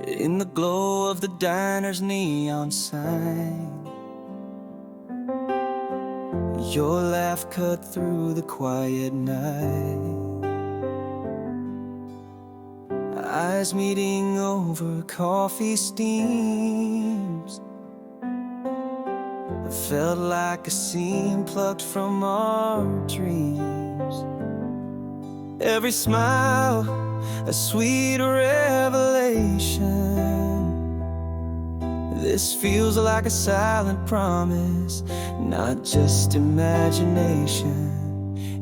in the glow of the diner's neon sign. Your laugh cut through the quiet night. Eyes meeting over coffee steams. It felt like a scene plucked from our dreams. Every smile, a sweet revelation. This feels like a silent promise, not just imagination.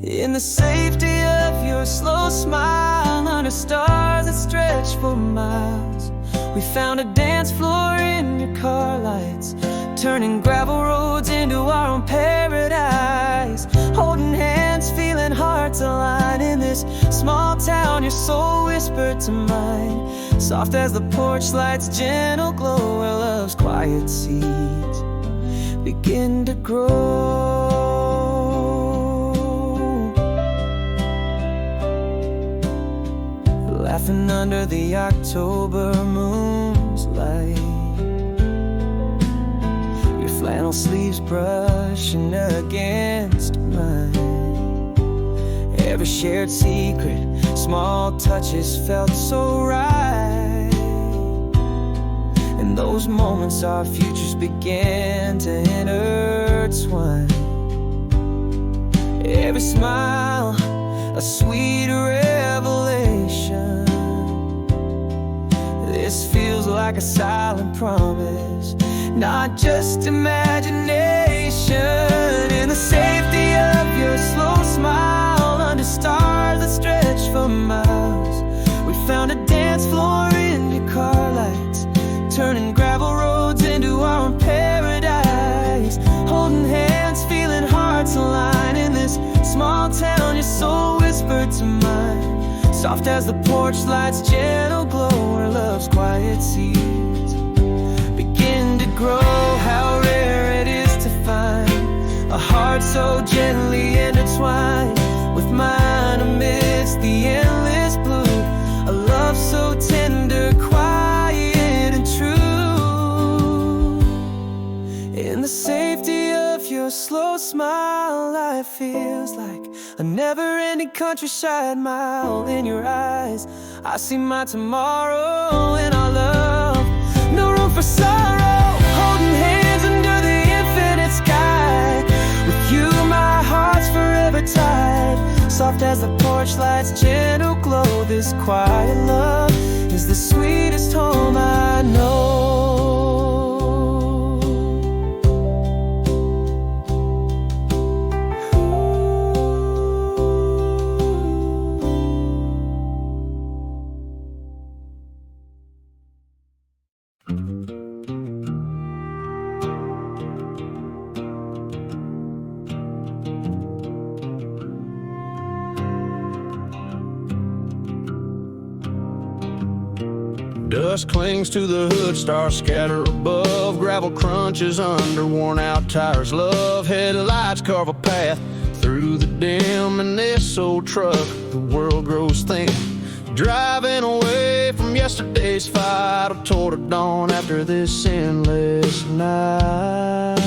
In the safety of your slow smile, under stars that stretch for miles, we found a dance floor in your car lights, turning gravel roads into our own paradise. Holding hands, feeling hearts align. In this small town, your soul whispered to mine, soft as the porch light's gentle glow, where love's quiet seeds begin to grow. Laughing under the October moon's light, your flannel sleeves brushing against mine. Every shared secret, small touches felt so right. In those moments our futures began to intertwine. Every smile, a sweet revelation. This feels like a silent promise, not just imagination. In the safety of your slow smile, under stars that stretch for miles, we found a dance floor in your car lights, turning gravel roads into our own paradise. Holding hands, feeling hearts align. In this small town, your soul whispered to mine, soft as the porch light's gentle glow, where love's quiet seeds begin to grow. How rare it is to find a heart so gently intertwined with mine amidst the endless blue. A love so tender, quiet and true. In the safety of your slow smile, life feels like a never-ending countryside mile. In your eyes, I see my tomorrow in our love. No room for sorrow, holding hands under the infinite sky. With you, my heart's forever tied, soft as the porch light's gentle glow. This quiet love is the sweetest home I know. Dust clings to the hood, stars scatter above, gravel crunches under worn-out tires. Love headlights carve a path through the dim in this old truck. The world grows thin, driving away from yesterday's fight, toward a dawn after this endless night.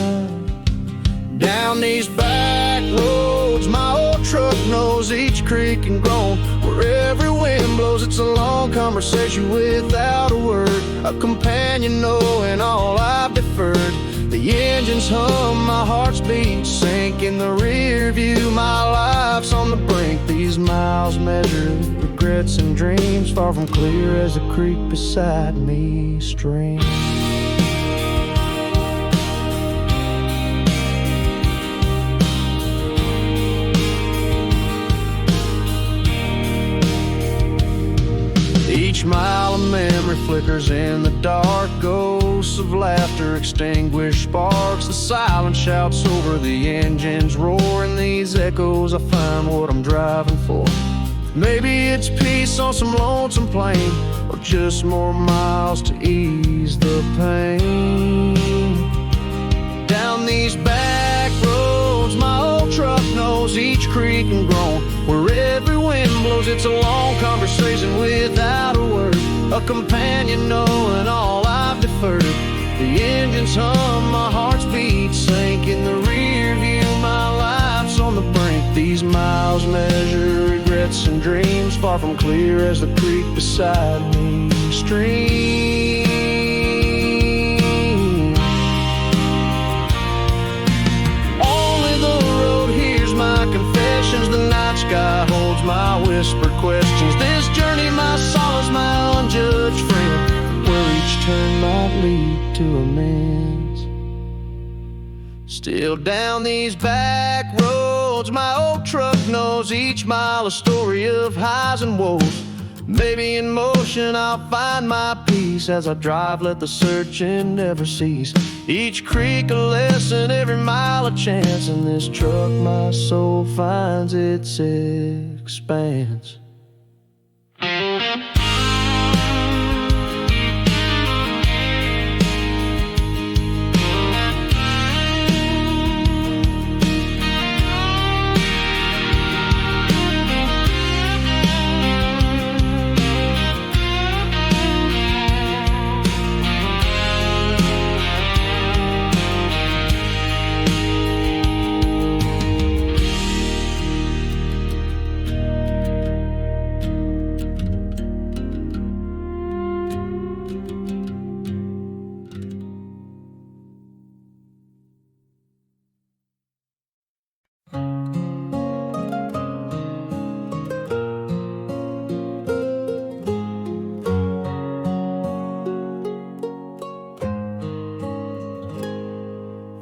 Down these back roads, my old truck knows each creek and groan. Where every wind blows, it's a long conversation without a word. A companion knowing all I've deferred. The engines hum, my heart's beat sink in the rear view. My life's on the brink, these miles measured, regrets and dreams, far from clear as the creek beside me streams. Each mile of memory flickers in the dark, ghosts of laughter extinguish sparks. The silence shouts over the engine's roar. In these echoes I find what I'm driving for. Maybe it's peace on some lonesome plain, or just more miles to ease the pain. Down these back roads, my old truck knows each creek and groan. Where every wind blows, knows it's a long conversation without a word, a companion knowing all I've deferred. The engines hum, my heart's beat sink in the rear view, my life's on the brink. These miles measure regrets and dreams, far from clear as the creek beside me streams. Only the road hears my confessions, the night sky holds my whispered questions. This journey, my solace, my unjudged friend, where each turn might lead to amends. Still down these back roads, my old truck knows each mile a story of highs and woes. Maybe in motion I'll find my peace. As I drive, let the searching never cease. Each creek a lesson, every mile a chance. In this truck my soul finds its expanse.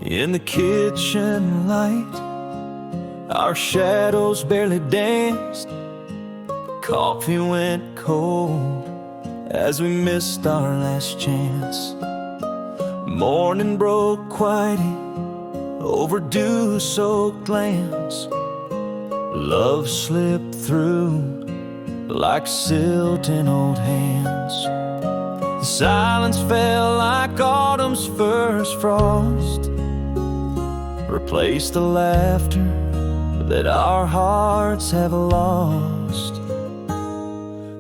In the kitchen light, our shadows barely danced. Coffee went cold as we missed our last chance. Morning broke quiet, overdue soaked glance. Love slipped through like silt in old hands. The silence fell like autumn's first frost, replaced the laughter that our hearts have lost.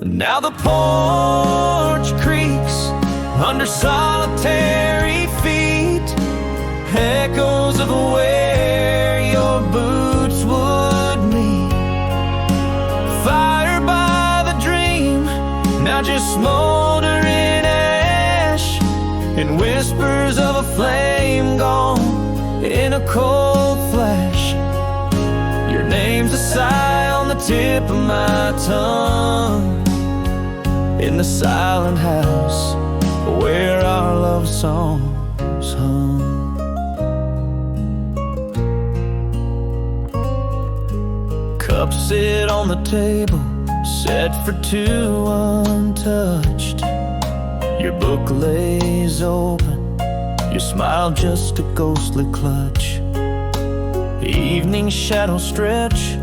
Now the porch creaks under solitary feet, echoes of where your boots would meet. Fire by the dream, now just smoldering ash, and whispers of a flame gone in a cold flash. Your name's a sigh on the tip of my tongue, in the silent house where our love songs hung. Cups sit on the table, set for two untouched. Your book lays open, your smile just a ghostly clutch. Evening shadows stretch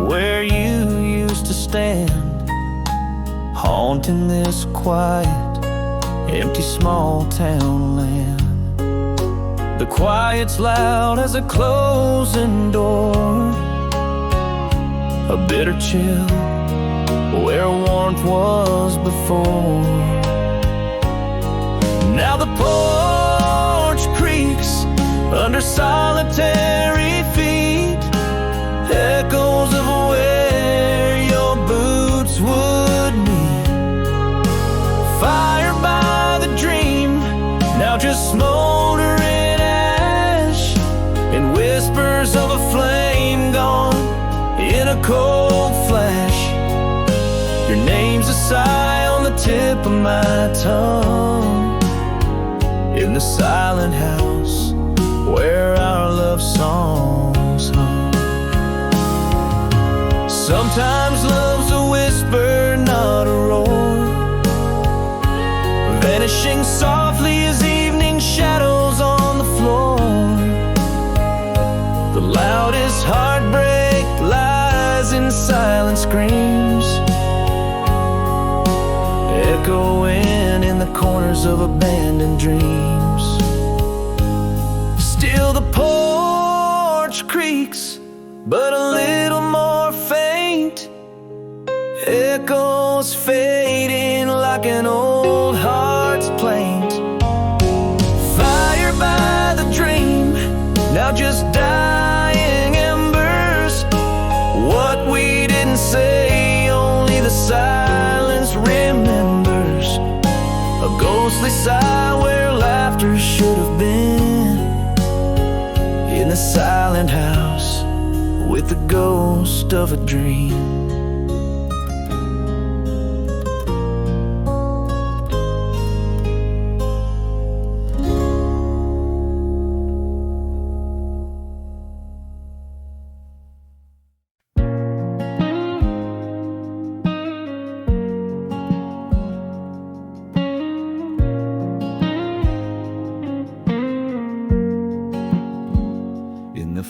where you used to stand, haunting this quiet, empty small town land. The quiet's loud as a closing door, a bitter chill where warmth was before. Now the porch creaks under solitary feet, echoes of where your boots would meet. Fire by the dream, now just smoldering ash, and whispers of a flame gone in a cold flash. Your name's a sigh on the tip of my tongue, in the silent house where our love songs hung. Sometimes love's a whisper, not a roar, vanishing softly as evening shadows on the floor. The loudest heartbreak lies in silent screams, echoing in the corners of abandoned dreams. Still the porch creaks, but a little more faint, echoes fading like an old heart's plaint. Fired by the dream, now just dying embers. What we didn't say, only the silence remembers. A ghostly sigh where laughter should have been. In the silent house with the ghost of a dream.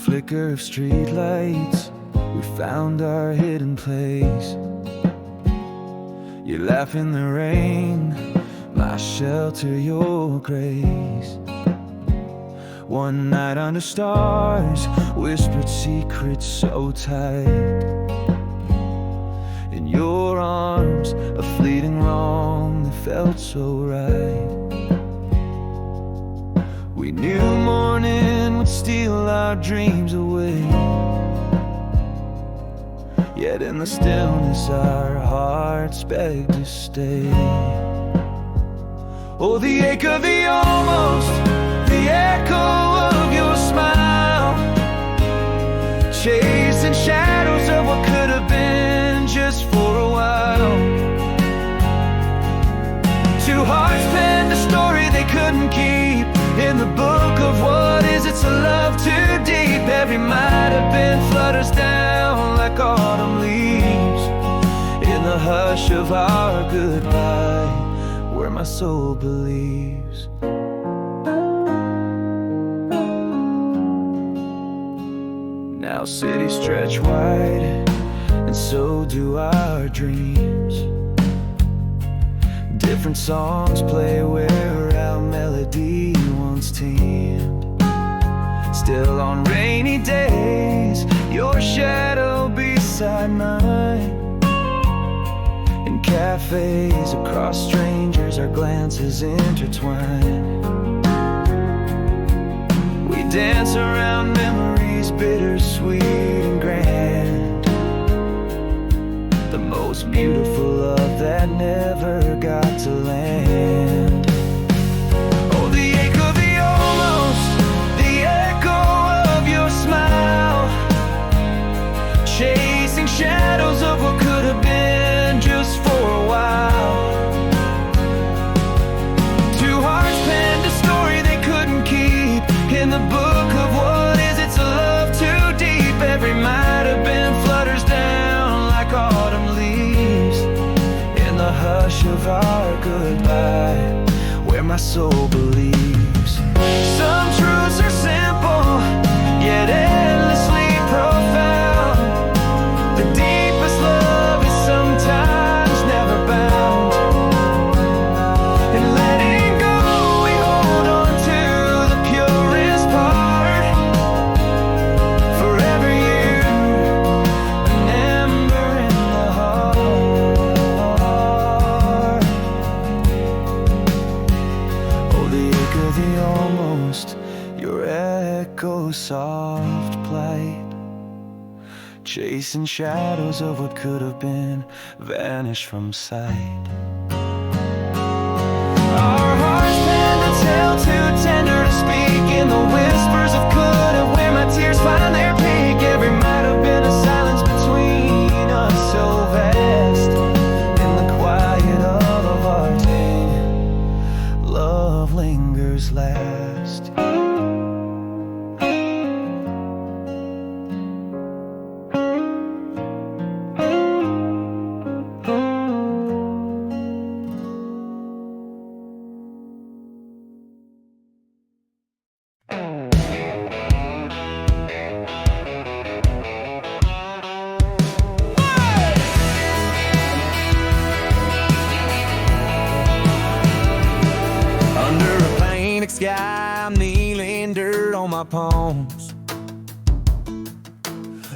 Flicker of street lights, we found our hidden place. You laugh in the rain, my shelter, your grace. One night under stars, whispered secrets so tight. In your arms, a fleeting wrong that felt so right. We knew morning would steal our dreams away, yet in the stillness our hearts begged to stay. Oh, the ache of the almost, the echo of your smile, chasing shadows of what could have been just for a while. Two hearts penned a story they couldn't keep. In the book of what is it to love too deep, every might have been flutters down like autumn leaves. In the hush of our goodbye, where my soul believes. Now cities stretch wide, and so do our dreams. Different songs play where our melody once teemed. Still on rainy days, your shadow beside mine. In cafes across strangers, our glances intertwine. We dance around memories bittersweet and grand. The most beautiful love that never got to land. Oh, the ache of the almost, the echo of your smile, chasing shadows of what could have been just for a while. Two hearts penned a story they couldn't keep. In the book of what is it to love too deep, every might have been flutters down like autumn leaves. In the hush of our goodbye, where my soul believes. Some truths are simple, yet endlessly profound. The deepest love is sometimes never bound. And letting go, we hold on to the purest part. Forever you, an ember in the heart. Oh, the ache of the almost, your echo soft plight, chasing shadows of what could have been, vanished from sight. Our hearts pen to tell, too tender to speak. In the whispers of could have, where my tears find their peak. Every might have been a silence between us so vast. In the quiet of our day, love lingers last. Sky, I'm kneeling, dirt on my palms.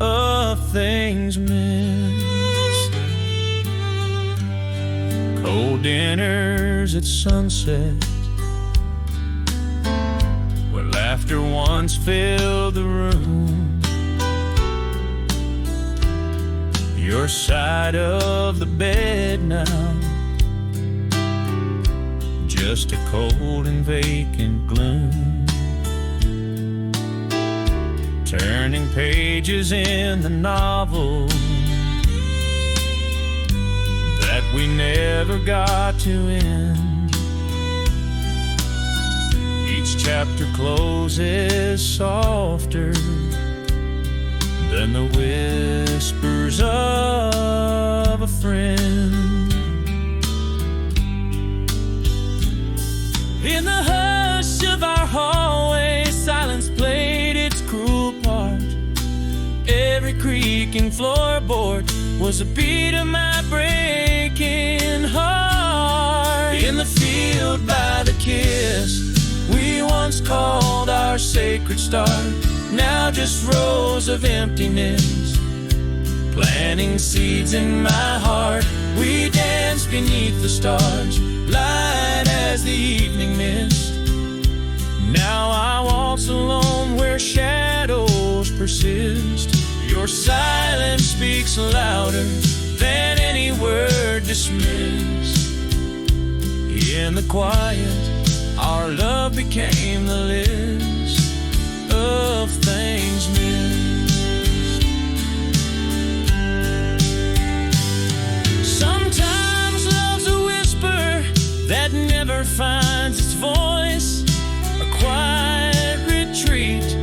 of things missed. Cold dinners at sunset, where laughter once filled the room. Your side of the bed now, just a cold and vacant gloom. Turning pages in the novel that we never got to end. Each chapter closes softer than the whispers of a friend. In the hush of our hallway, silence played its cruel part. Every creaking floorboard was a beat of my breaking heart. In the field by the kiss we once called our sacred start, now just rows of emptiness, planting seeds in my heart. We dance beneath the stars, light as the evening mist. Now I waltz alone where shadows persist. Your silence speaks louder than any word dismissed. In the quiet, our love became the list of things missed. Sometimes love's a whisper that never finds its voice, a quiet retreat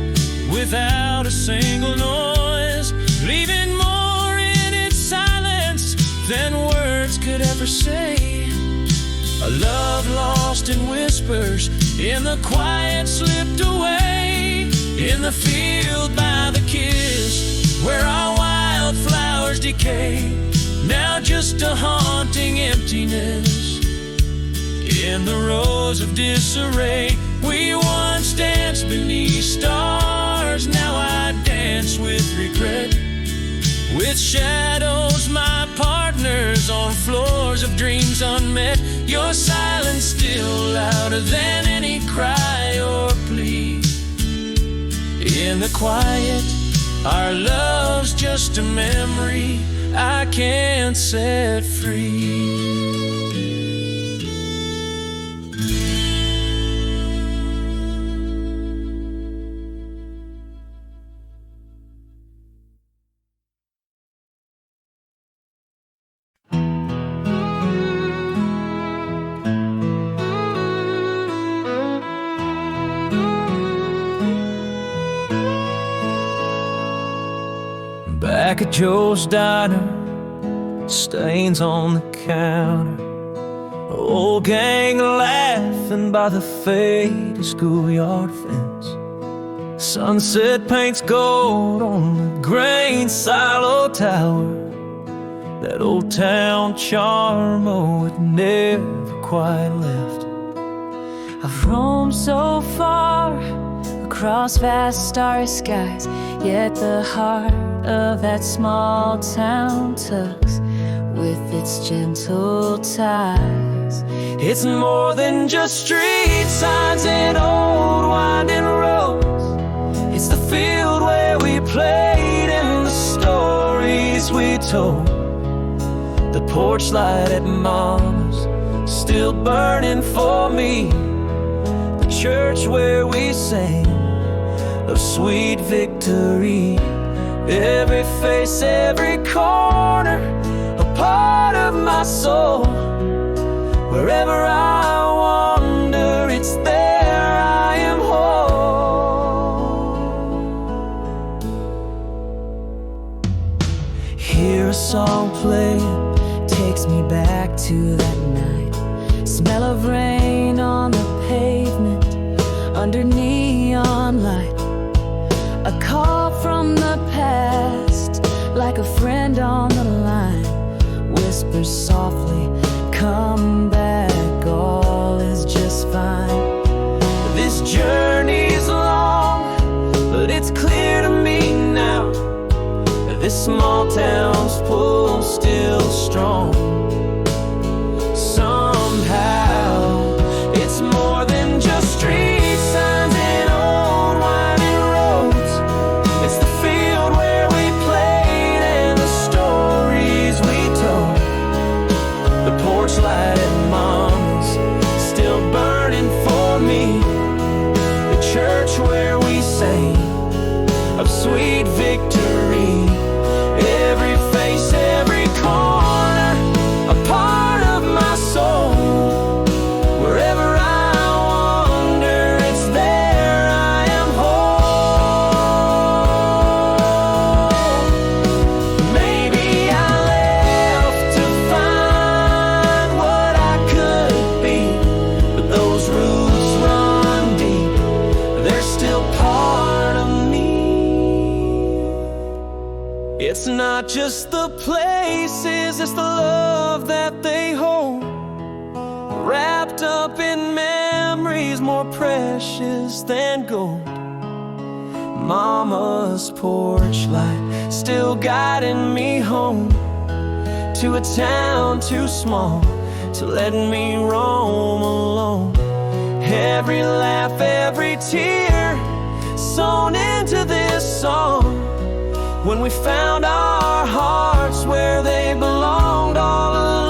without a single noise, leaving more in its silence than words could ever say. A love lost in whispers, in the quiet slipped away. In the field by the kiss, where our wildflowers decay, now just a haunting emptiness. In the rows of disarray, we once danced beneath stars, now I dance with regret. With shadows, my partners, on floors of dreams unmet. Your silence still louder than any cry or plea. In the quiet, our love's just a memory I can't set free. Back at Joe's diner, stains on the counter, old gang laughing by the faded schoolyard fence. Sunset paints gold on the grain silo tower. That old town charm, oh, it never quite left. I've roamed so far across vast starry skies, yet the heart of that small town tugs with its gentle ties. It's more than just street signs and old winding roads. It's the field where we played and the stories we told. The porch light at Mama's still burning for me. The church where we sang of sweet victory. Every face, every corner, a part of my soul. Wherever I wander, it's there I am whole. Hear a song play, takes me back to that night. Smell of rain on the pavement, under neon light. A call from the past, like a friend on the line, whispers softly, come back, all is just fine. This journey's long, but it's clear to me now. small towns pull still strong. Somehow it's more than just street signs and old winding roads. It's the field where we played and the stories we told. The porch light at Mom's still burning for me. The church where we sang of sweet victory. Every face, every corner, a part of my soul. Wherever I wander, it's there I am whole. Maybe I left to find what I could be, but those roots run deep. They're still part of me. It's not just the places, it's the love that they hold, wrapped up in memories more precious than gold. Mama's porch light still guiding me home to a town too small to let me roam alone. Every laugh, every tear sewn into this song. When we found our hearts where they belonged all along.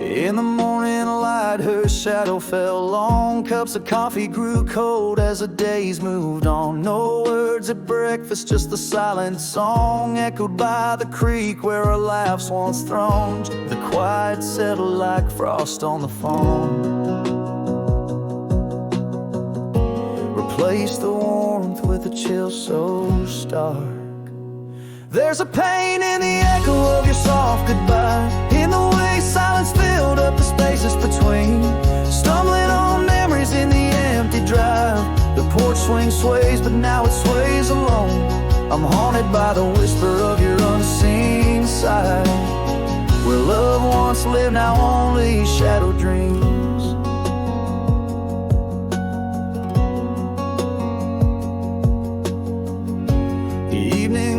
In the morning light, her shadow fell long. Cups of coffee grew cold as the days moved on. No words at breakfast, just the silent song echoed by the creek where our laughs once thronged. The quiet settled like frost on the phone, replaced the warmth with a chill so stark. There's a pain in the echo of your soft goodbye, in the way silence filled up the spaces between, stumbling on memories in the empty drive. The porch swing sways, but now it sways alone. I'm haunted by the whisper of your unseen side, where love once lived, now only shadow dreams.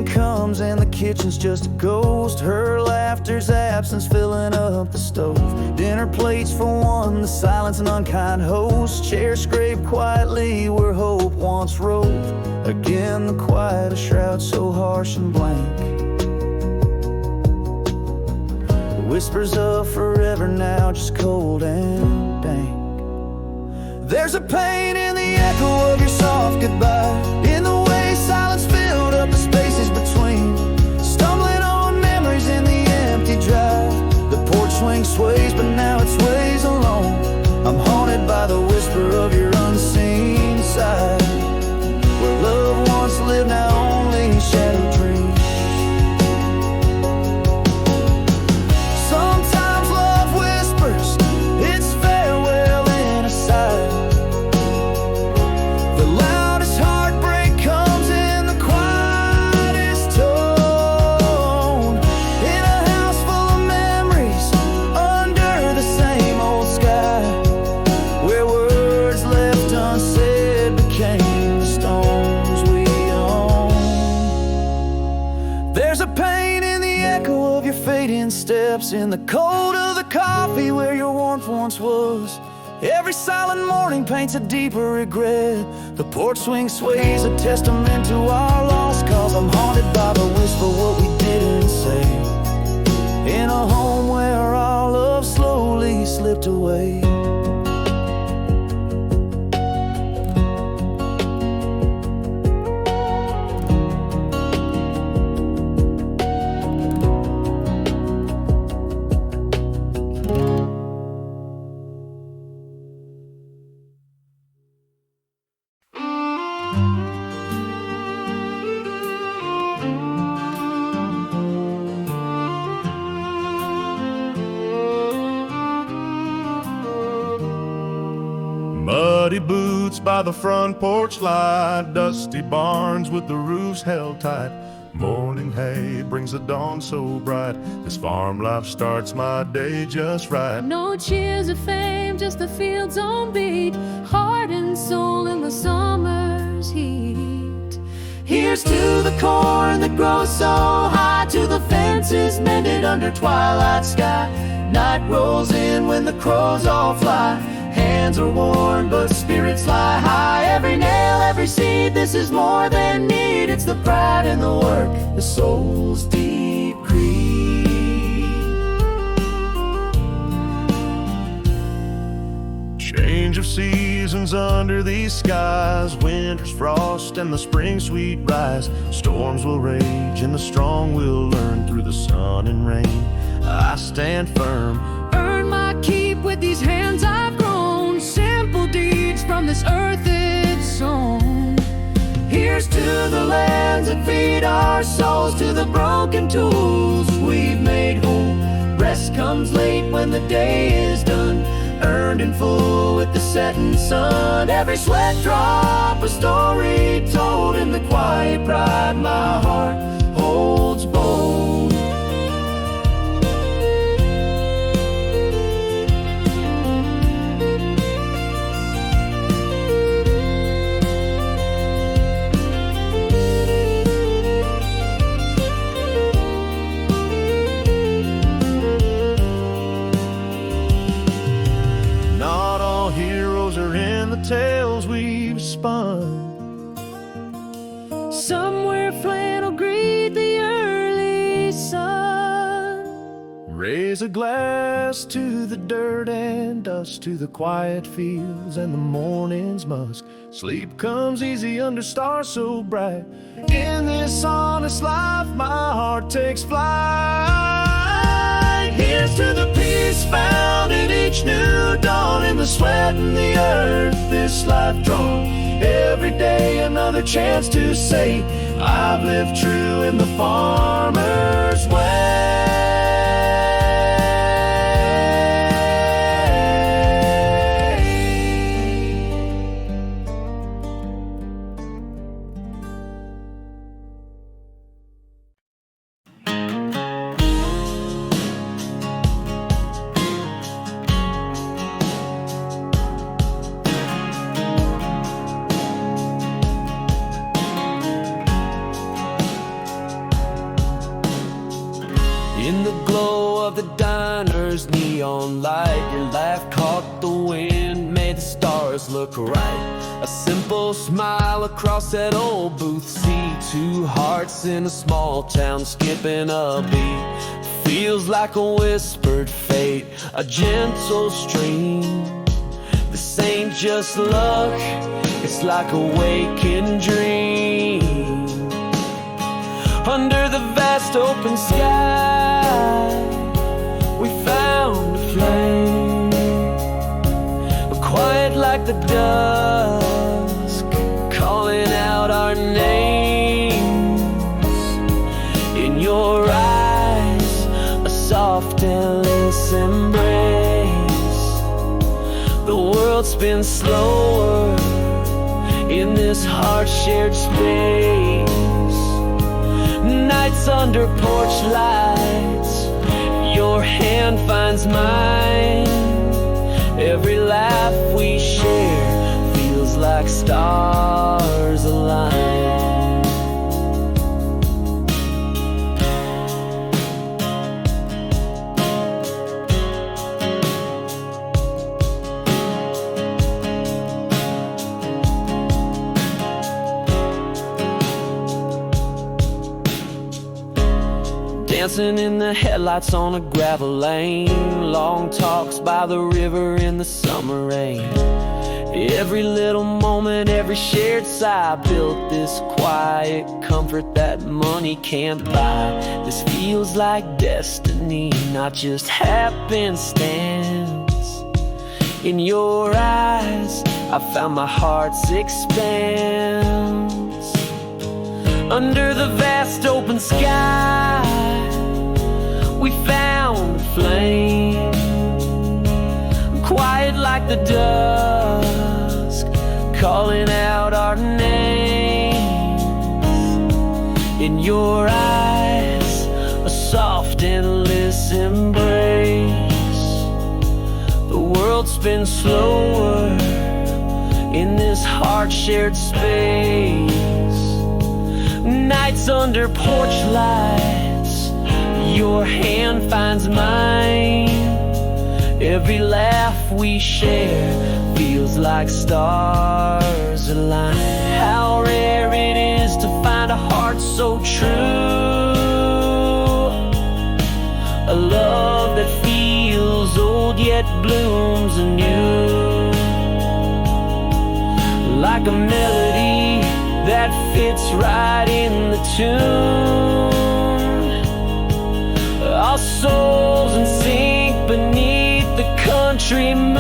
Comes and the kitchen's just a ghost. Her laughter's absence filling up the stove. Dinner plates for one, the silence an unkind host. Chairs scraped quietly where hope once roved. Again the quiet, a shroud so harsh and blank. Whispers of forever now just cold and dank. There's a pain in the echo of your soft goodbye, in the way silence filled up the spaces between, stumbling on memories in the empty drive. The porch swing sways, but now it sways alone. I'm haunted by the whisper of your unseen side, where love once lived, now only shadow dreams. Sometimes love whispers its farewell in a sigh. The loudest heartbreak comes in the quietest tone. In a house full of memories, under the same old sky, where words left unsaid became the stones we own. There's a pain in the echo of your fading steps, in the cold of the coffee where your warmth once was. Every silent morning paints a deeper regret. The porch swing sways, a testament to our lost cause. I'm haunted by the whisper what we didn't say, in a home where our love slowly slipped away. Muddy boots by the front porch light, dusty barns with the roofs held tight. Morning hay brings the dawn so bright. This farm life starts my day just right. No cheers of fame, just the fields on beat, heart and soul in the summer's heat. Here's to the corn that grows so high, to the fences mended under twilight sky. Night rolls in when the crows all fly. Hands are worn, but spirits lie high. Every nail, every seed, this is more than need. It's the pride in the work, the soul's deep creed. Change of seasons under these skies, winter's frost and the spring sweet rise. Storms will rage and the strong will learn. Through the sun and rain, I stand firm. Earn my keep with these hands I've grown, simple deeds from this earth it's own. Here's to the lands that feed our souls, to the broken tools we've made whole. Rest comes late when the day is done, earned in full with the setting sun. Every sweat drop, a story told in the quiet pride my heart holds bold. Tales we've spun. Somewhere flannel greet the early sun. Raise a glass to the dirt and dust, to the quiet fields and the morning's musk. Sleep comes easy under stars so bright. In this honest life my heart takes flight. Here's to the peace found in each new dawn, in the sweat and the earth this life drawn. Every day another chance to say I've lived true in the farmer's way. In the glow of the diner's neon light, your laugh caught the wind, made the stars look right. A simple smile across that old booth seat, two hearts in a small town skipping a beat. Feels like a whispered fate, a gentle stream. This ain't just luck, it's like a waking dream. Under the vast open sky, we found a flame, quiet like the dusk, calling out our names. In your eyes, a soft, endless embrace. The world spins slower in this heart-shared space. Nights under porch lights, your hand finds mine. Every laugh we share feels like stars align. Dancing in the headlights on a gravel lane, long talks by the river in the summer rain. Every little moment, every shared sigh built this quiet comfort that money can't buy. This feels like destiny, not just happenstance. In your eyes, I found my heart's expanse. Under the vast open sky, we found a flame, quiet like the dusk, calling out our names. In your eyes, a soft, endless embrace. The world spins slower in this heart-shared space. Nights under porch lights, your hand finds mine. Every laugh we share feels like stars align. How rare it is to find a heart so true, a love that feels old yet blooms anew, like a melody that fits right in the tune. Our souls in sync beneath the country moon.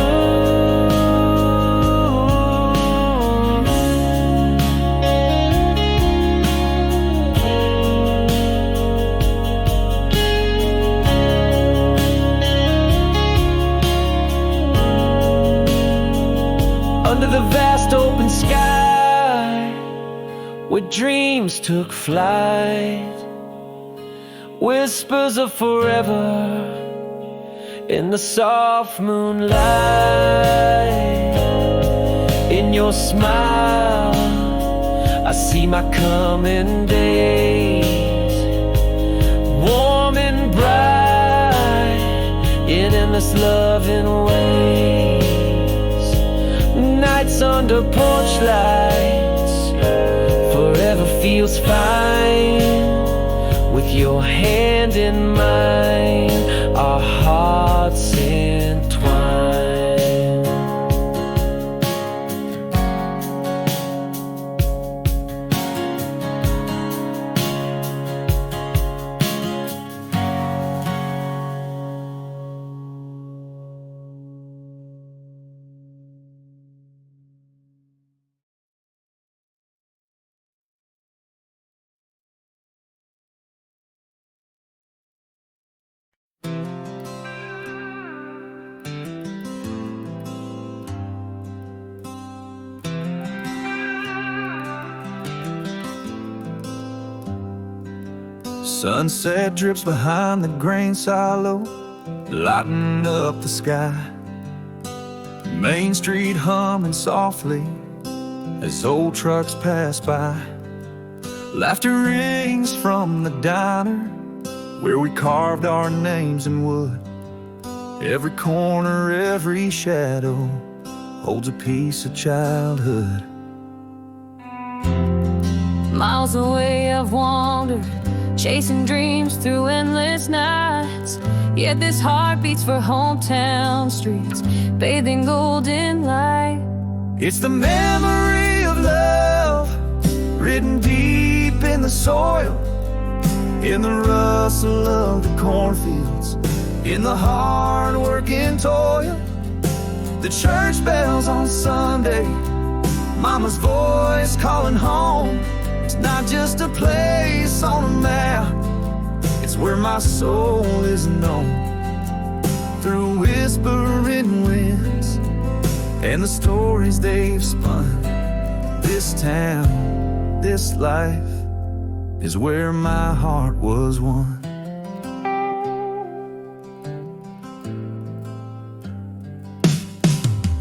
Under the vast open sky, where dreams took flight, whispers of forever in the soft moonlight. In your smile, I see my coming days, warm and bright, in endless loving ways. Nights under porch lights, forever feels fine. With your hand in mine, our hearts entwine. Sunset drips behind the grain silo, lighting up the sky. Main Street humming softly as old trucks pass by. Laughter rings from the diner where we carved our names in wood. Every corner, every shadow holds a piece of childhood. Miles away I've wandered, chasing dreams through endless nights. Yet this heart beats for hometown streets, bathed in golden light. It's the memory of love, written deep in the soil, in the rustle of the cornfields, in the hard-working toil. The church bells on Sunday, Mama's voice calling home. It's not just a place on a map, it's where my soul is known. Through whispering winds and the stories they've spun, this town, this life is where my heart was won.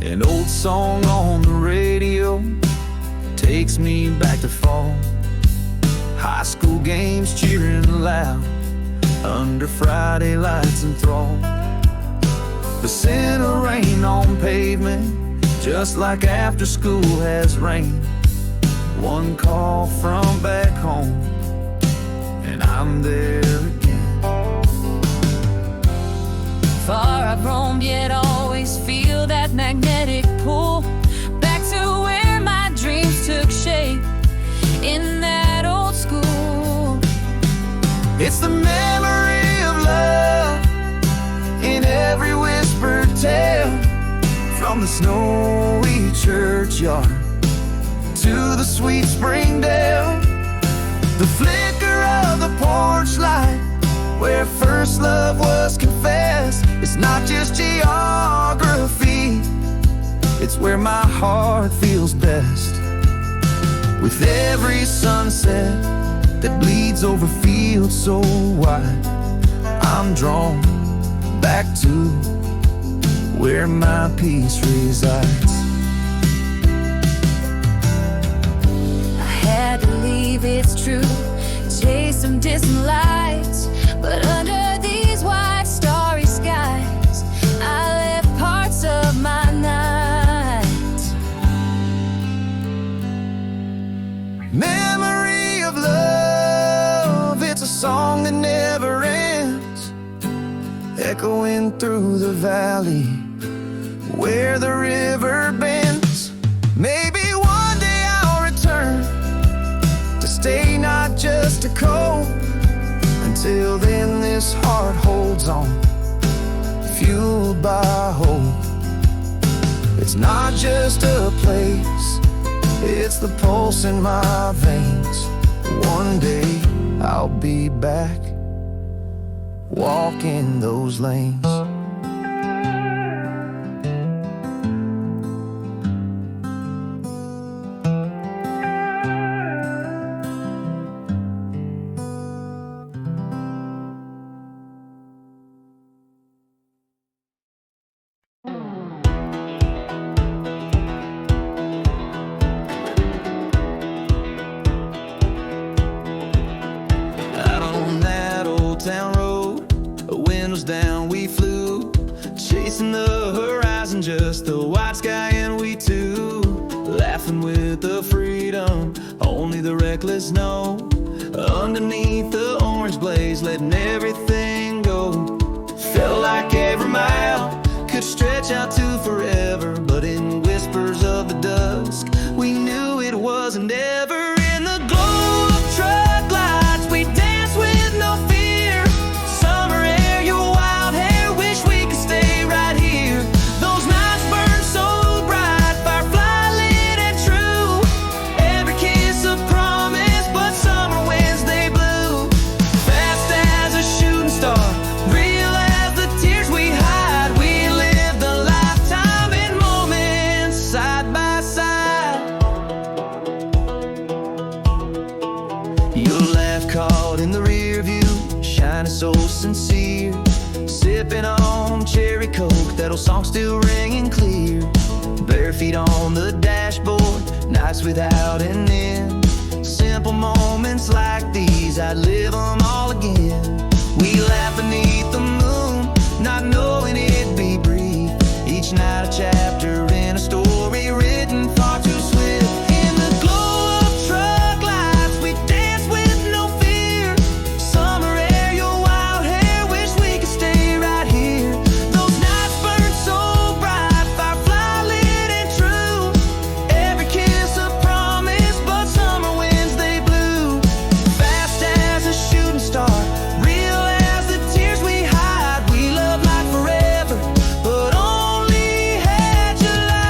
An old song on the radio takes me back to fall. High school games cheering loud under Friday lights enthralled. The scent of rain on pavement, just like after school has rained. One call from back home, and I'm there again. Far I've roamed, yet always feel that magnetic pull back to where my dreams took shape, in that old school. It's the memory of love in every whispered tale, from the snowy churchyard to the sweet spring dale. The flicker of the porch light, where first love was confessed. It's not just geography, it's where my heart feels best. With every sunset that bleeds over fields so wide, I'm drawn back to where my peace resides. I had to leave, it's true, chase some distant lights, but under these wide starry skies, I left parts of my night. Memory of love, it's a song that never ends, echoing through the valley where the river bends. Maybe one day I'll return to stay, not just to cope. Until then, this heart holds on, fueled by hope. It's not just a place, it's the pulse in my veins. One day I'll be back, walking those lanes. Town road, windows down, we flew, chasing the horizon, just the white sky and we two, laughing with the freedom only the reckless know. Underneath the orange blaze, letting everything go. Felt like every mile could stretch out to forever, but in whispers of the dusk, we knew it wasn't ever. In the glow of truck lights, we danced with no fear. Summer air, your wild hair, wish we could stay right here. Those nights burned so bright, firefly lit and true. Every kiss a promise, but summer winds they blew. Fast as a shooting star, real as the tears we hide. We lived a lifetime in moments side by side. Your laugh caught in the rear view, shining so sincere, sipping on cherry coke, that old song still ringing clear. Bare feet on the dashboard, nights without an end. Simple moments like these, I'd live them all again. We laugh beneath the moon, not knowing it'd be brief. Each night a chapter in a story written far too swift. In the glow of truck lights, we dance with no fear. Summer air, your wild hair, wish we could stay right here. Those nights burned so bright, firefly lit and true. Every kiss a promise, but summer winds they blew. Fast as a shooting star, real as the tears we hide. We love like forever, but only had July.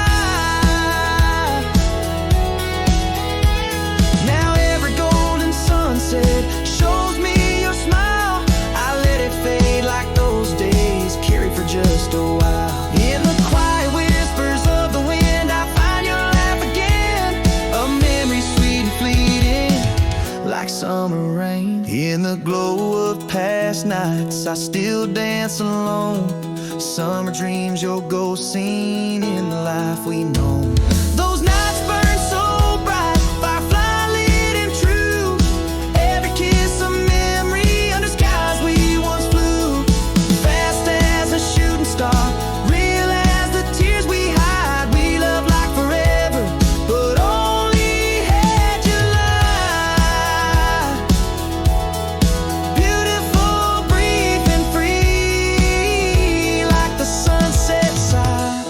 Now every golden sunset shows me your smile. I let it fade like those days, carry for just a while. In the quiet whispers of the wind, I find your laugh again. A memory sweet and fleeting, like summer rain. In the glow of past nights, I still dance alone. Summer dreams, your ghost seen in the life we know. Those nights burn so bright, firefly lit and true. Every kiss a memory under skies we once flew. Fast as a shooting star, real as the tears we hide. We love like forever, but only had July. Beautiful, brief and free, like the sunset side.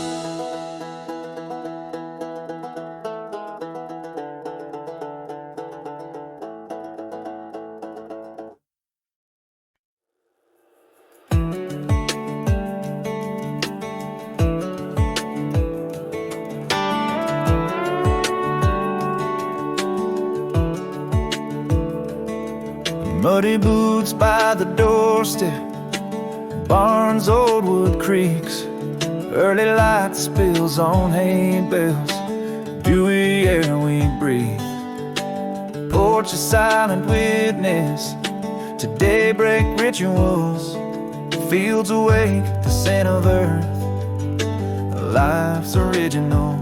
Muddy boots by the doorstep, barns, old wood creeks, early light spills on hay bales, dewy air we breathe. Porch a silent witness to daybreak rituals, fields awake, the scent of earth, life's original.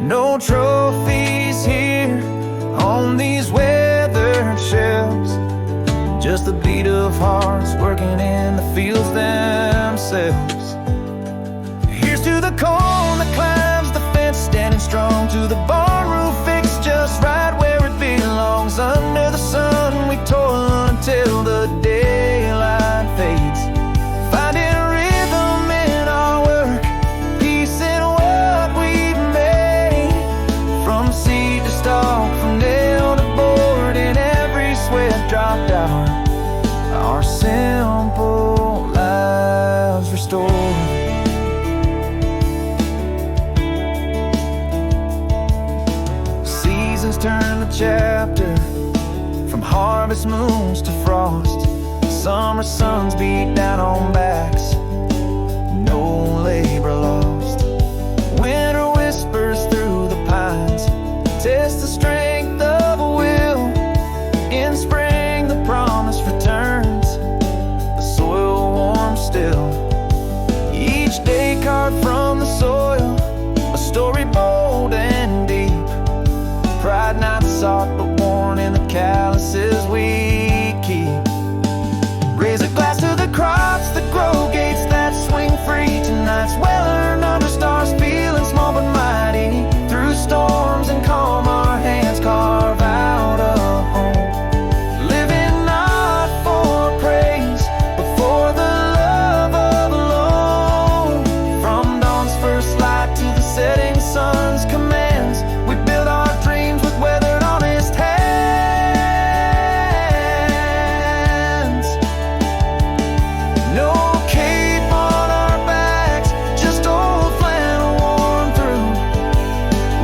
No trophies here on these weathered shelves, just the beat of hearts working in the fields themselves. Here's to the corn that climbs the fence, standing strong, to the barn roof fixed just right where it belongs. Under the sun we toil until the daylight fades, finding rhythm in our work, peace in what we've made. From seed to stalk, from nail to board, in every sweat dropped out, our simple lives restored. Seasons turn the chapter, from harvest moons to frost. Summer suns beat down on backs, no labor lost. Winter whispers through the pines, test the strength of a will. In spring the promise returns, the soil warm still. Each day carved from the soil, a story bold and deep. Pride not sought but worn in the calluses we keep. Raise a glass to the crops that grow, gates that swing free. Tonight's well-earned under stars, feeling small but mighty. Through storms and calm our hands carve out a home, living not for praise but for the love of alone. From dawn's first light to the setting sun's commands, we build our dreams with weathered honest hands. No cape on our backs, just old flannel worn through,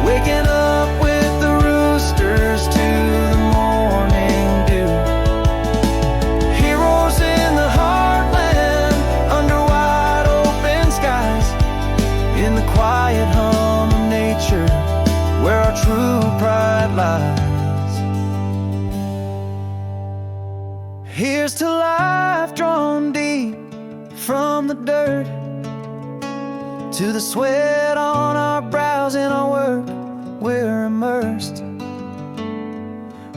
waking up with the roosters to the morning dew. Heroes in the heartland, under wide open skies, in the quiet hum of nature, where our true pride lies. Here's to life drawn deep from the dirt, to the sweat on our brows in our work we're immersed.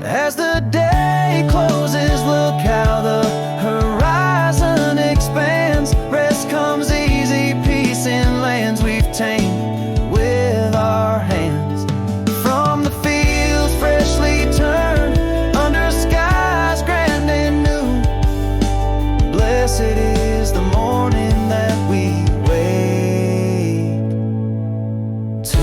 As the day closes, look how the horizon expands. Rest comes easy, peace in lands we've tamed with our hands. From the fields freshly turned, under skies grand and new, blessed is the morning that we wake to.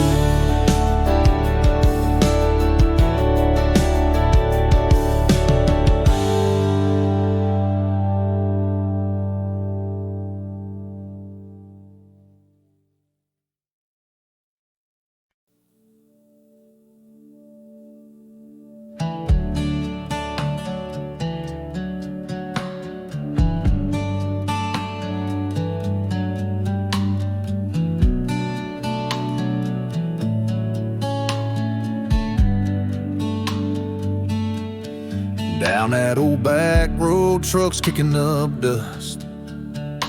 Down that old back road, trucks kicking up dust.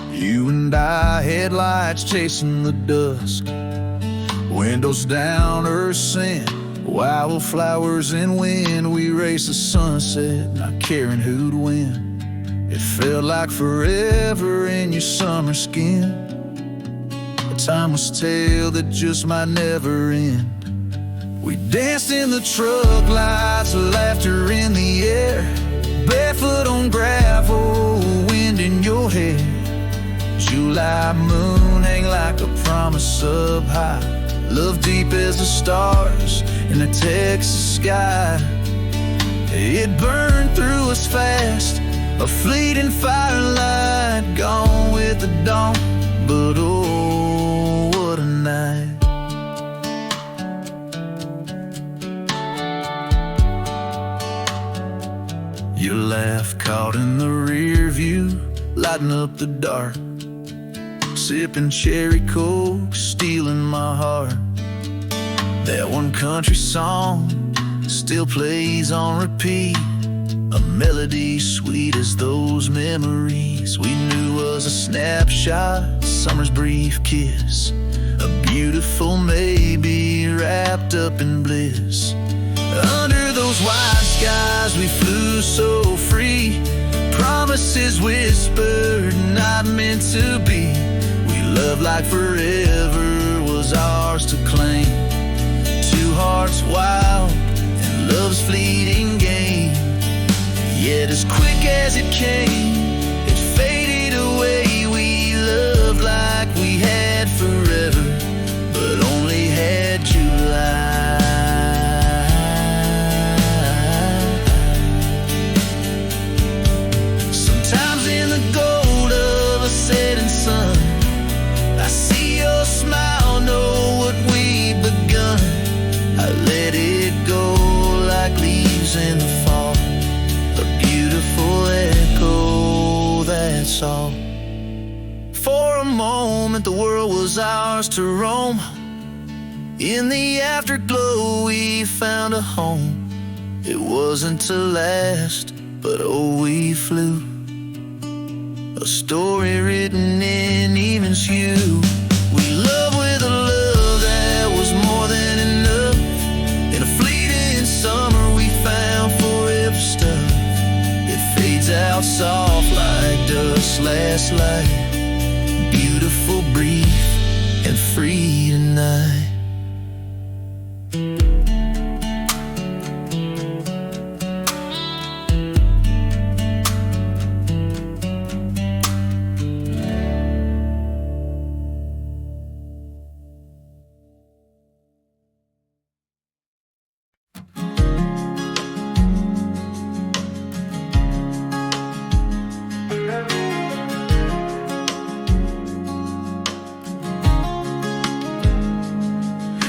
You and I, headlights chasing the dusk. Windows down, earth scent, wildflowers in wind. We race the sunset, not caring who'd win. It felt like forever in your summer skin, a timeless tale that just might never end. We danced in the truck lights, laughter in the air, barefoot on gravel, wind in your hair. July moon hang like a promise up high, love deep as the stars in the Texas sky. It burned through us fast, a fleeting firelight, gone with the dawn. But oh, what a night. Your laugh caught in the rear view, lighting up the dark. Sipping cherry coke, stealing my heart. That one country song still plays on repeat, a melody sweet as those memories we knew was a snapshot, summer's brief kiss, a beautiful maybe wrapped up in bliss. Under those wide skies we flew so free, promises whispered, not meant to be. We loved like forever was ours to claim. Two hearts wild and love's fleeting game. Yet as quick as it came, it faded away. We loved like we had forever, but only had July. Sometimes in the gold of a setting sun, I see your smile, know what we've begun. I let it go like leaves in the fall, a beautiful echo, that's all. For a moment the world was ours to roam. In the afterglow we found a home. It wasn't to last, but oh, we flew. A story written in Even's hue. We loved with a love that was more than enough. In a fleeting summer we found forever stuff. It fades out soft like dust last light, beautiful, brief, and free tonight.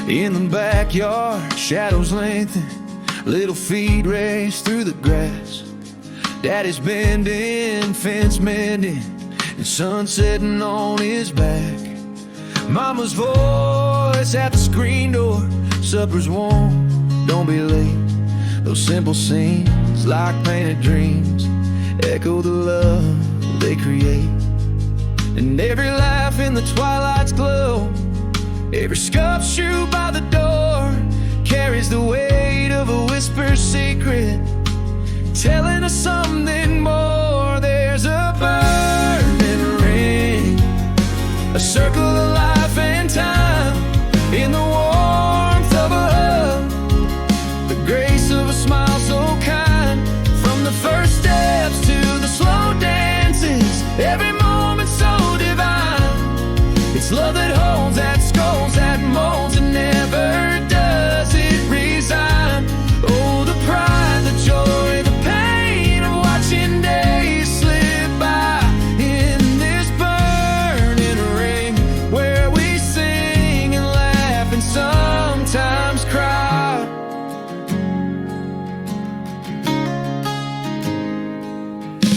In the backyard, shadows lengthen, little feet race through the grass. Daddy's bending, fence mending, and sun setting on his back. Mama's voice at the screen door, supper's warm, don't be late. Those simple scenes like painted dreams echo the love they create. And every laugh in the twilight's glow, every scuffed shoe by the door carries the weight of a whispered secret, telling us something more. There's a burning ring, a circle of life and time, in the warmth of a hug, the grace of a smile so kind. From the first steps to the slow dances, every moment so divine. It's love that holds, that scolds, that molds, and never does it resign. Oh, the pride, the joy, the pain of watching days slip by in this burning ring, where we sing and laugh and sometimes cry.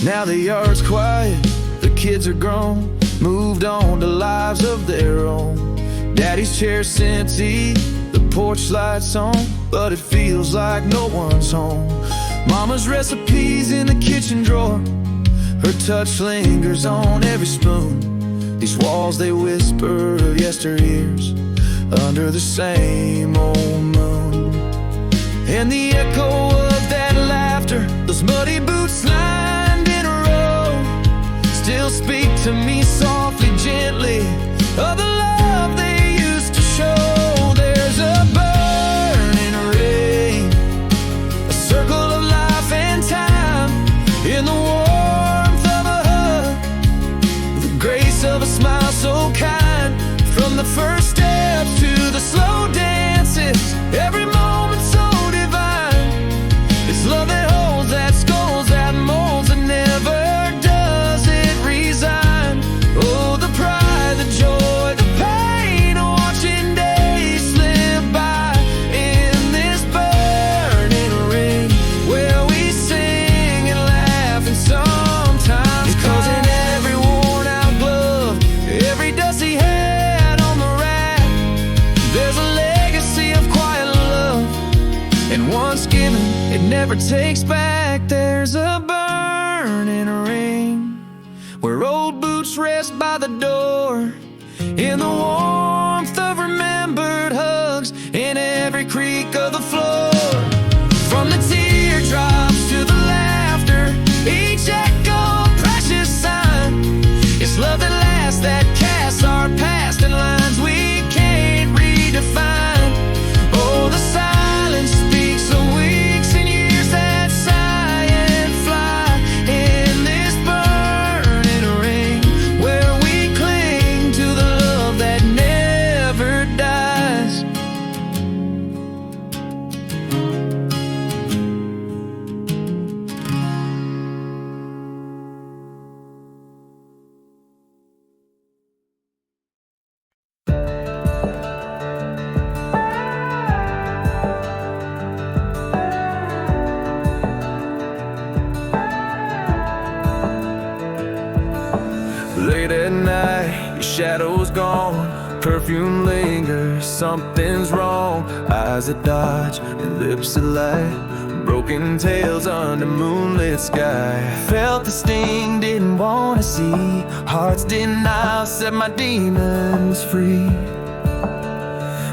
Now the yard's quiet, the kids are grown, moved on to lives of their own. Daddy's chair's empty, the porch light's on, but it feels like no one's home. Mama's recipes in the kitchen drawer, her touch lingers on every spoon. These walls, they whisper of yesteryears under the same old moon. And the echo of that laughter, those muddy boots lined in a row, still speak to me softly, gently, of the love they used to show. There's a burning ring, a circle of life and time, in the warmth of a hug, the grace of a smile so kind. From the first steps to the slow dances, every moment so divine. It's love that holds, that scolds, that molds, and never does it resign. Oh, the pride, the joy, the pain of watching days slip by in this burning ring, where we sing and given, it never takes back. There's a burning ring where old boots rest by the door, in the warmth of remembered hugs, in every creak of the floor. From the teardrops to the laughter, each echo a precious sign. It's love that lasts, that casts our past in lines we can't redefine. Oh, the silence speaks of weeks and years that sigh and fly in this burning ring where we cling to the love that never dies. Late at night, your shadow's gone, perfume lingers, something's wrong. Eyes that dodge, your lips that lie, broken tales under moonlit sky. Felt the sting, didn't wanna see, heart's denial set my demons free.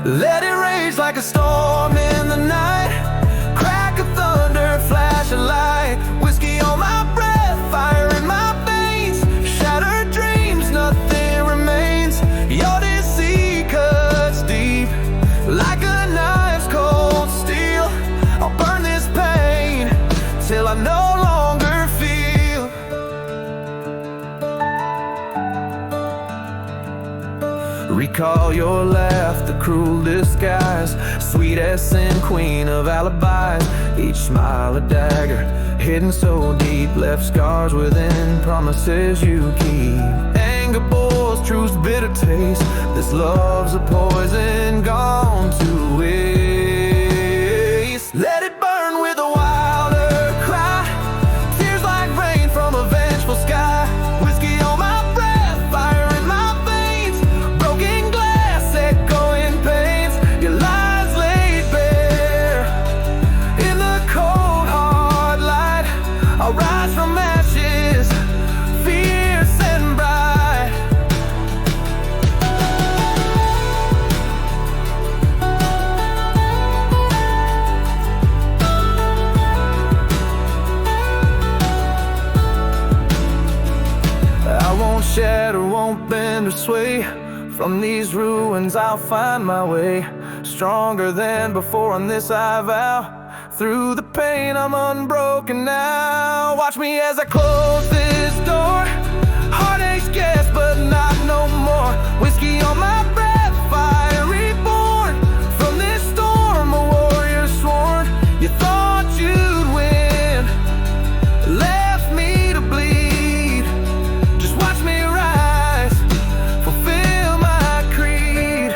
Let it rage like a storm in the night, crack of thunder, flash of light, whiskey on my breath, fire in my veins, shattered dreams, nothing remains. Your deceit cuts deep like a knife's cold steel. I'll burn this pain till I no longer feel. Recall your laugh, the cruel disguise, sweetest and queen of alibis. Each smile a dagger, hidden so deep, left scars within promises you keep. Anger boils, truth's bitter taste, this love's a poison gone to waste. Let it burn with a wilder cry, tears like rain from a vengeful sky, whiskey on my breath, fire in my veins, broken glass echoing pains. Your lies laid bare in the cold hard light. I'll rise from ashes, fierce and bright. I won't shatter, won't bend or sway. From these ruins I'll find my way, stronger than before on this I vow. Through the pain I'm unbroken now. Watch me as I close this door, heartache's guess but not no more. Whiskey on my breath, fire reborn. From this storm a warrior sworn. You thought you'd win, left me to bleed. Just watch me rise, fulfill my creed.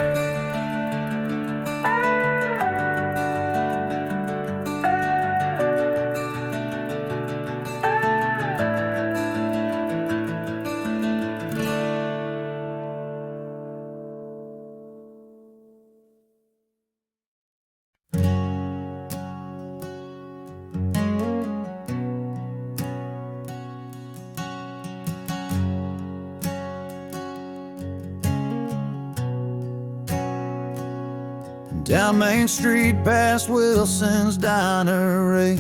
Down Main Street past Wilson's Diner,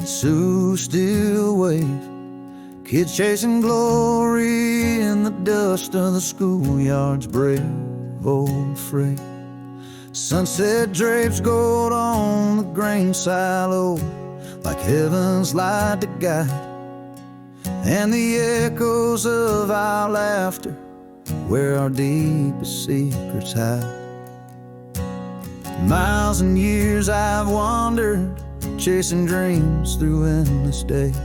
Sue still wave. Kids chasing glory in the dust of the schoolyard's brave old freight. Sunset drapes gold on the grain silo like heaven's light to guide, and the echoes of our laughter where our deepest secrets hide. Miles and years I've wandered, chasing dreams through endless days.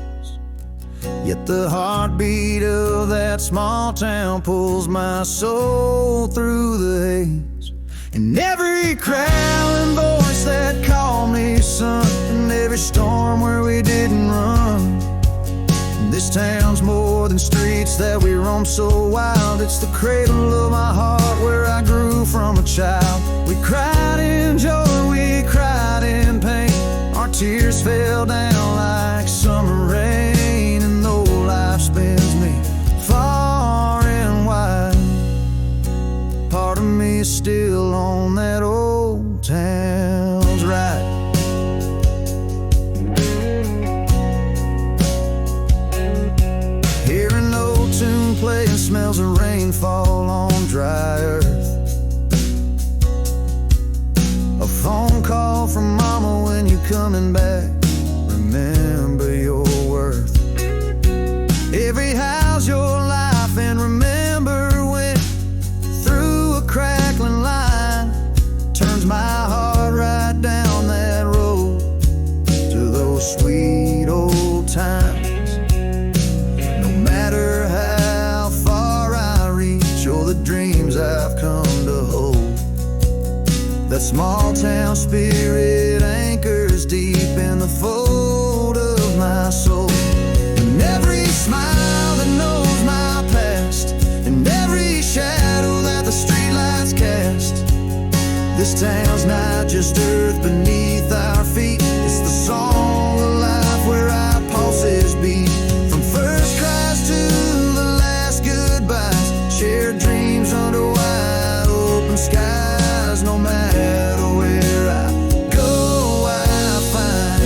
Yet the heartbeat of that small town pulls my soul through the haze. And every crowding voice that called me son, and every storm where we didn't run. This town's more than streets that we roam so wild. It's the cradle of my heart where I grew from a child. We cried in joy, we cried in pain. Our tears fell down like summer rain, and though life spins me far and wide, part of me is still on that old town's ride. Hearing the old tune play and smells of rainfall on dry earth. A phone call from mama when you coming back, remember your worth. Every how's your life, and remember when through a crackling line turns my heart right down that road to those sweet old times. No matter how far I reach or the dreams I've come to hold, that small town spirit anchors deep in the fold of my soul. And every smile that knows my past, and every shadow that the streetlights cast, this town's not just earth beneath our feet, it's the song of life where our pulses beat. From first cries to the last goodbyes, shared dreams under wide open skies. No matter where I go, I find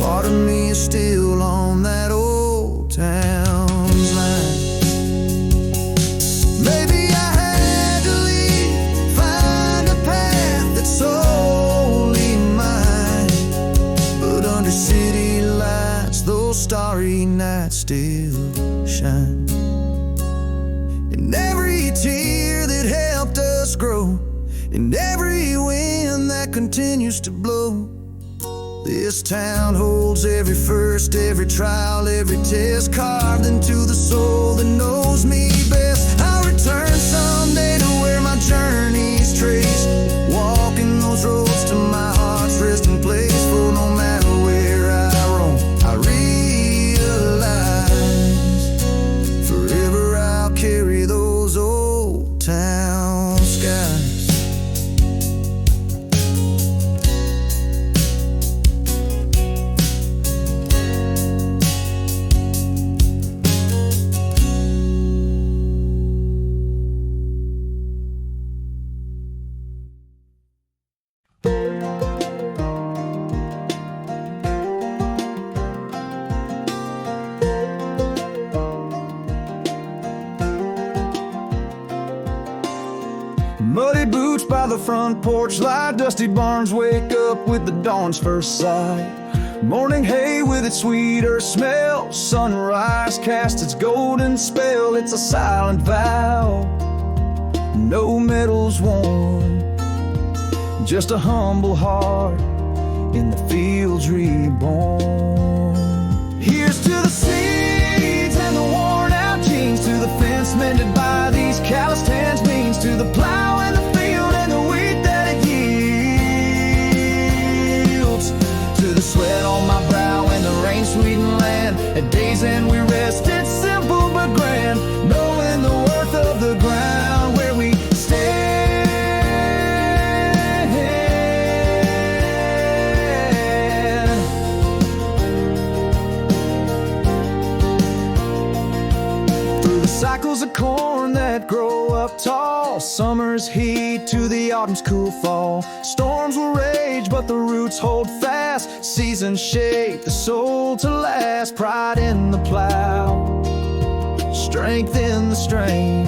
part of me is still on that old town's line. Maybe I had to leave, find a path that's solely mine, but under city lights, those starry nights still shine. And every tear that helped us grow, and every wind that continues to blow, this town holds every first, every trial, every test, carved into the soul that knows me best. I'll return someday to where my journey's traced, walking those roads to my heart's resting place. For no matter where I roam, I realize forever I'll carry those old town skies. Muddy boots by the front porch light, dusty barns wake up with the dawn's first sight. Morning hay with its sweet earth smell, sunrise casts its golden spell. It's a silent vow, no medals worn, just a humble heart in the fields reborn. Here's to the seeds and the worn out jeans, to the fence mended by these calloused hands, means to the plow and the field and the wheat that it yields, to the sweat on my brow and the rain sweetened land. At day's end we rest, it's simple but grand, knowing the worth of the ground where we stand. Through the cycles of corn that grow up tall, summer's heat to the autumn's cool fall. Storms will rage but the roots hold fast, seasons shape the soul to last. Pride in the plow, strength in the strain,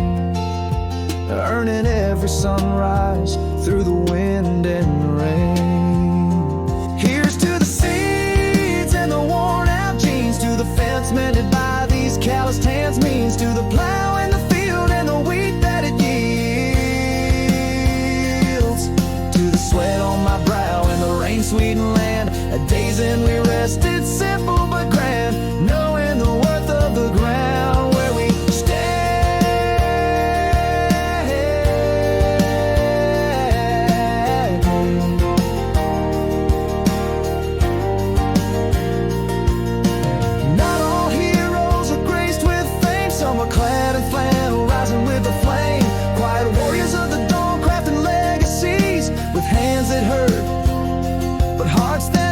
earning every sunrise through the wind and the rain. Here's to the seeds and the worn out jeans, to the fence mended by these calloused hands, means to the plow and the field and the wheat that it yields, to the sweat on my brow and the rain sweetened land. At day's end we rest, it's simple but grand, knowing the worth of the ground where we stand. Not all heroes are graced with fame, some are clad in flannel, rising with the flame. Quiet warriors of the dawn, crafting legacies with hands that hurt but hearts that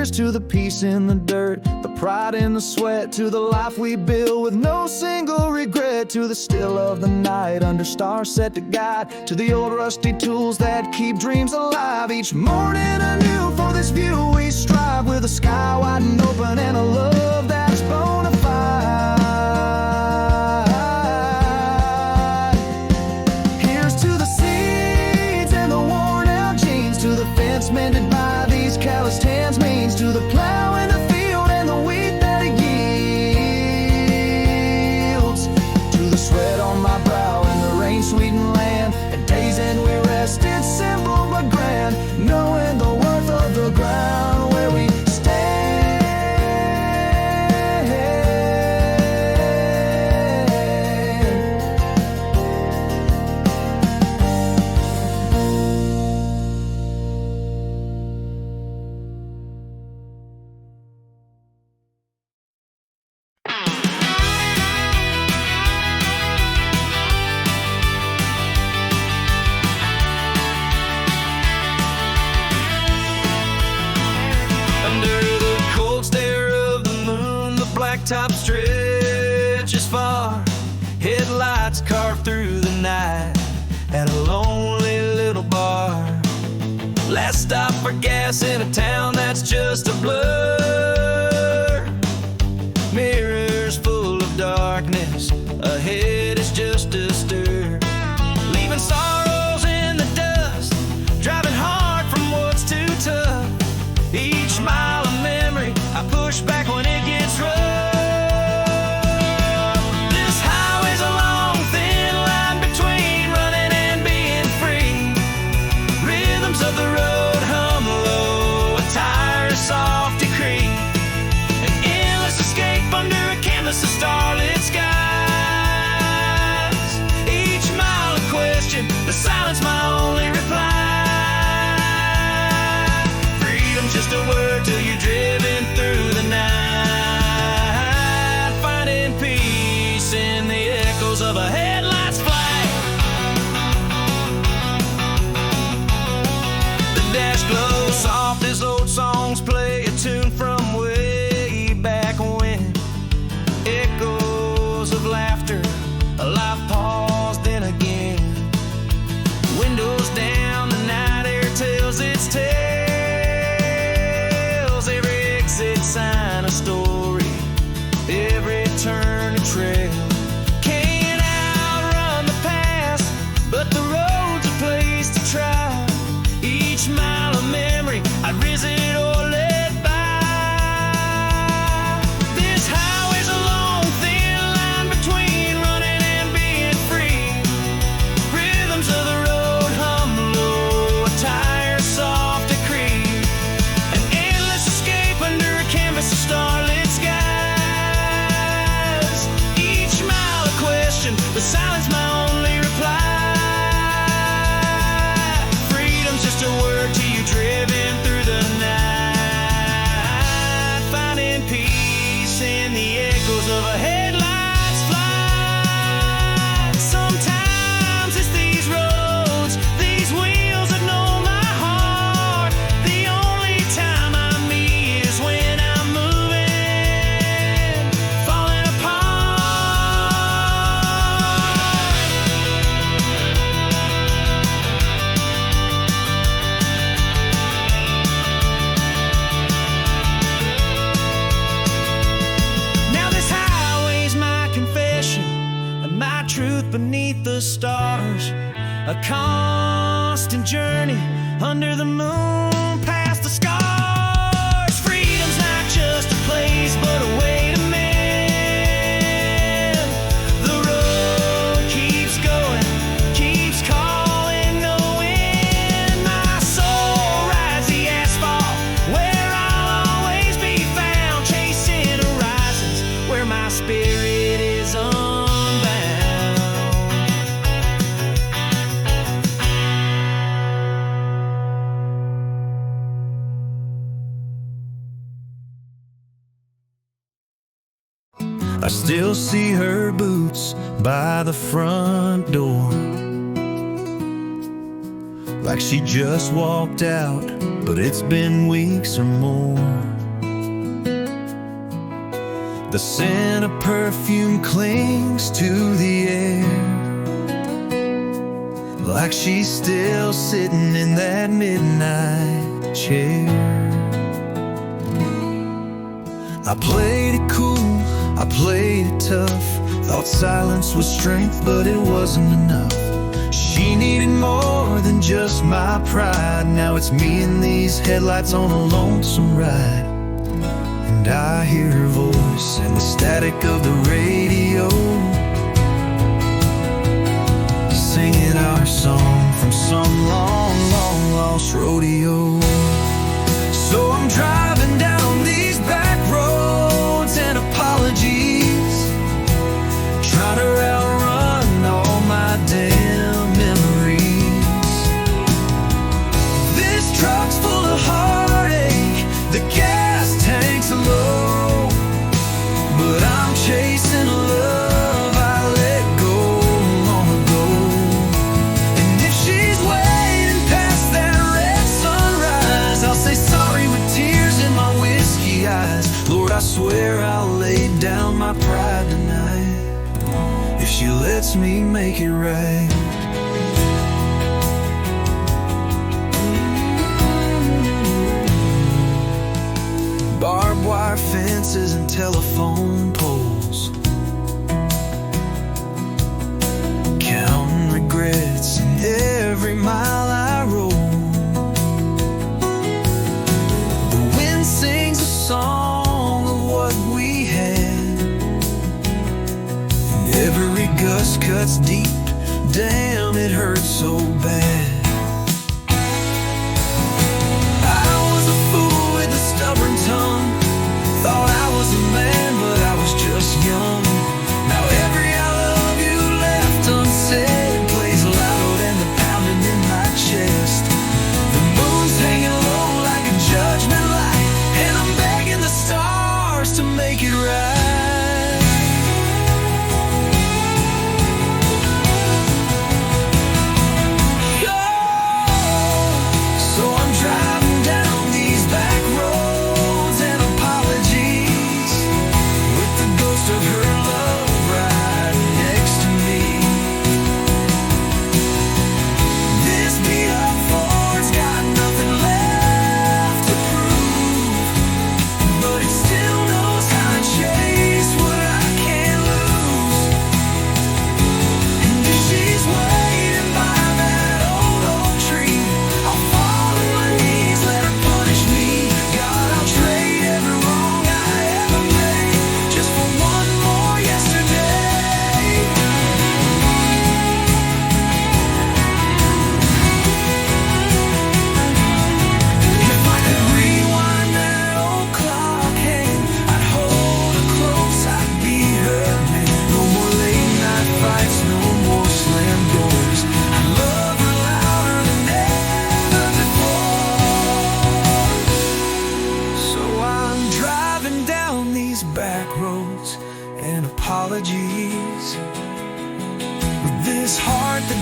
Here's to the peace in the dirt, the pride in the sweat, to the life we build with no single regret, to the still of the night under stars set to guide, to the old rusty tools that keep dreams alive. Each morning anew for this view we strive, with a sky wide and open and a love that's bona fide. Here's to the seeds and the worn out jeans, to the fence mended by these calloused hands means, to the plow in the field and the wheat that it yields, to the sweat on my brow and the rain sweetened land. At day's end we rest, it's simple but grand, knowing the worth of the ground where we stand. Top stretches far, headlights carved through the night at a lonely little bar. Last stop for gas in a town that's just a blur. Mirrors full of darkness, ahead is just a stir. Leaving sorrows in the dust, driving hard from what's too tough. Each mile of memory, I push back when it gets rough. A starlit skies. Each mile a question, the silence my only reply. Freedom's just a word till you're driven through the night, finding peace in the echoes of a headlight's flight. The dash glows soft as old songs play, a tune from way back when. Echoes of laughter, a life paused then again. Windows down, the night air tells its tales. Every exit sign a story, every turn a trail. Can't outrun the past, but the road's a place to try. Each mile of memory, I'd visit or let by. This highway's a long, thin line between running and being free. Rhythms of the road hum low, a tire soft to creep. An endless escape under a canvas of starlit skies. Each mile a question, the silence my only reply. Freedom's just a word to you driven through the night, finding peace in the echoes of a headlight's flight. Sometimes it's these roads, these wheels that know my heart. The only time I'm me is when I'm moving, falling apart. Now this highway's my confession, and my truth beneath the stars. A constant journey under the moon, past the scars. Freedom's not just a place, but a way to mend. The road keeps going, keeps calling, knowing my soul rides the asphalt, where I'll always be found, chasing horizons where my spirit is unbound. I still see her boots by the front door, like she just walked out, but it's been weeks or more. The scent of perfume clings to the air, like she's still sitting in that midnight chair. I played it cool, I played it tough, thought silence was strength, but it wasn't enough. She needed more than just my pride. Now it's me and these headlights on a lonesome ride. And I hear her voice and the static of the radio, singing our song from some long, long lost rodeo. So I'm driving down these back roads and apologies, trying to outrun all my damn memories. This truck's full of heartache, the gas tank's low, but I'm chasing a love I let go long ago. And if she's waiting past that red sunrise, I'll say sorry with tears in my whiskey eyes. Lord, I swear I'll lay down my pride tonight, if she lets me make it right. Barbed wire fences and telephone poles, counting regrets in every mile I roll. The wind sings a song of what we had, and every gust cuts deep. Damn, it hurts so bad. I was a fool with a stubborn tongue, thought I was a man, but I was just young. Now every I love you left unsaid plays loud and the pounding in my chest. The moon's hanging low like a judgment light, and I'm begging the stars to make it right. Apologies with this heart that